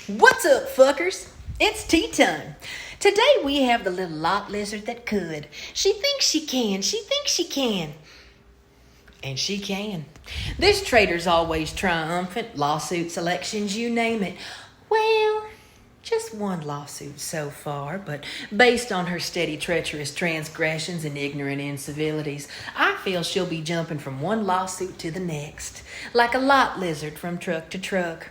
What's up, fuckers? It's tea time. Today we have the little lot lizard that could. She thinks she can. She thinks she can. And she can. This trader's always triumphant. Lawsuits, elections, you name it. Well, just one lawsuit so far, but based on her steady treacherous transgressions and ignorant incivilities, I feel she'll be jumping from one lawsuit to the next, like a lot lizard from truck to truck.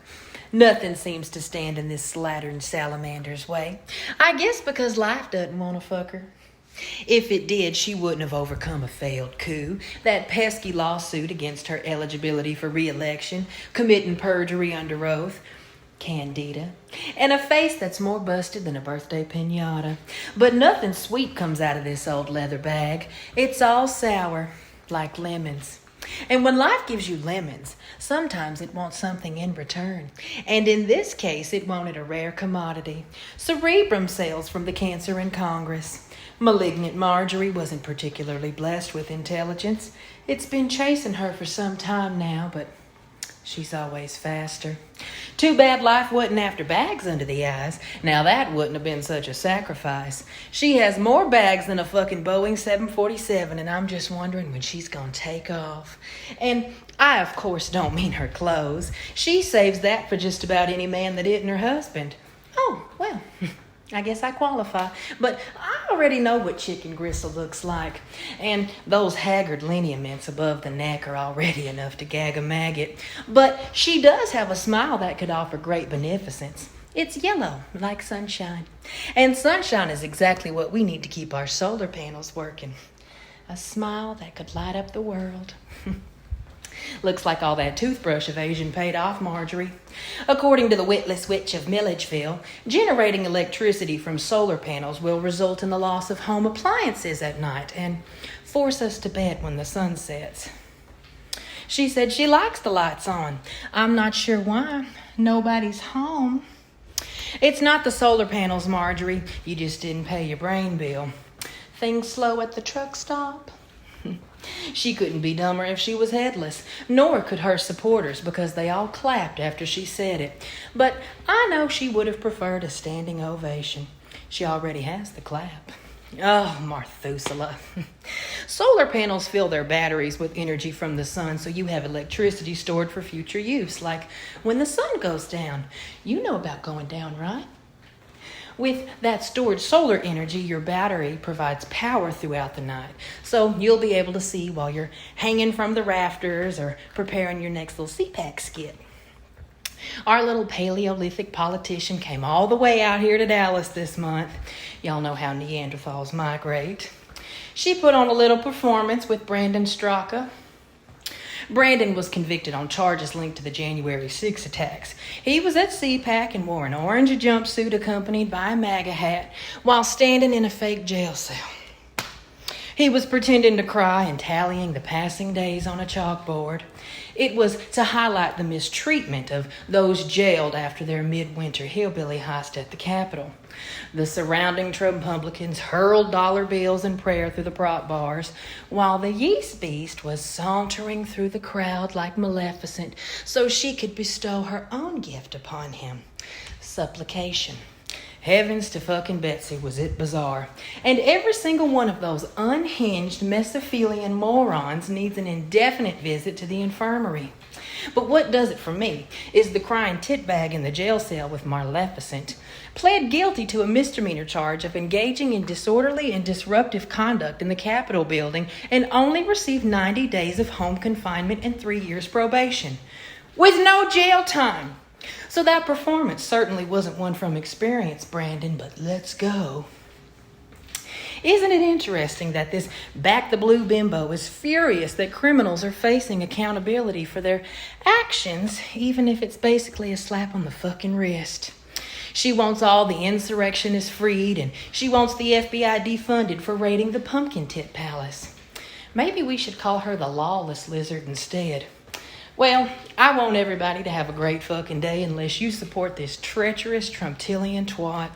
Nothing seems to stand in this slattern salamander's way. I guess because life doesn't want to fuck her. If it did, she wouldn't have overcome a failed coup, that pesky lawsuit against her eligibility for re-election, committing perjury under oath, Candida, and a face that's more busted than a birthday piñata. But nothing sweet comes out of this old leather bag. It's all sour, like lemons. And when life gives you lemons, sometimes it wants something in return. And in this case, it wanted a rare commodity. Cerebrum cells from the cancer in Congress. Malignant Marjorie wasn't particularly blessed with intelligence. It's been chasing her for some time now, but she's always faster. Too bad life wasn't after bags under the eyes. Now that wouldn't have been such a sacrifice. She has more bags than a fucking Boeing 747, and I'm just wondering when she's gonna take off. And I, of course, don't mean her clothes. She saves that for just about any man that isn't her husband. Oh, well, I guess I qualify. But I already know what chicken gristle looks like. And those haggard lineaments above the neck are already enough to gag a maggot. But she does have a smile that could offer great beneficence. It's yellow, like sunshine. And sunshine is exactly what we need to keep our solar panels working. A smile that could light up the world. Looks like all that toothbrush evasion paid off, Marjorie. According to the witless witch of Milledgeville, generating electricity from solar panels will result in the loss of home appliances at night and force us to bed when the sun sets. She said she likes the lights on. I'm not sure why. Nobody's home. It's not the solar panels, Marjorie. You just didn't pay your brain bill. Things slow at the truck stop. She couldn't be dumber if she was headless, nor could her supporters because they all clapped after she said it. But I know she would have preferred a standing ovation. She already has the clap. Oh, Methuselah. Solar panels fill their batteries with energy from the sun, so you have electricity stored for future use, like when the sun goes down. You know about going down, right? With that stored solar energy, your battery provides power throughout the night. So you'll be able to see while you're hanging from the rafters or preparing your next little CPAC skit. Our little Paleolithic politician came all the way out here to Dallas this month. Y'all know how Neanderthals migrate. She put on a little performance with Brandon Straka. Brandon was convicted on charges linked to the January 6 attacks. He was at CPAC and wore an orange jumpsuit accompanied by a MAGA hat while standing in a fake jail cell. He was pretending to cry and tallying the passing days on a chalkboard. It was to highlight the mistreatment of those jailed after their midwinter hillbilly heist at the Capitol. The surrounding Trumppublicans hurled dollar bills and prayer through the prop bars, while the yeast beast was sauntering through the crowd like Maleficent so she could bestow her own gift upon him. Supplication. Heavens to fucking Betsy, was it bizarre. And every single one of those unhinged Mesophilian morons needs an indefinite visit to the infirmary. But what does it for me is the crying titbag in the jail cell with Maleficent pled guilty to a misdemeanor charge of engaging in disorderly and disruptive conduct in the Capitol building and only received 90 days of home confinement and 3 years probation, with no jail time. So that performance certainly wasn't one from experience, Brandon, but let's go. Isn't it interesting that this back the blue bimbo is furious that criminals are facing accountability for their actions, even if it's basically a slap on the fucking wrist? She wants all the insurrectionists freed, and she wants the FBI defunded for raiding the Pumpkin Tit Palace. Maybe we should call her the lawless lizard instead. Well, I want everybody to have a great fucking day unless you support this treacherous Trumptillian twat.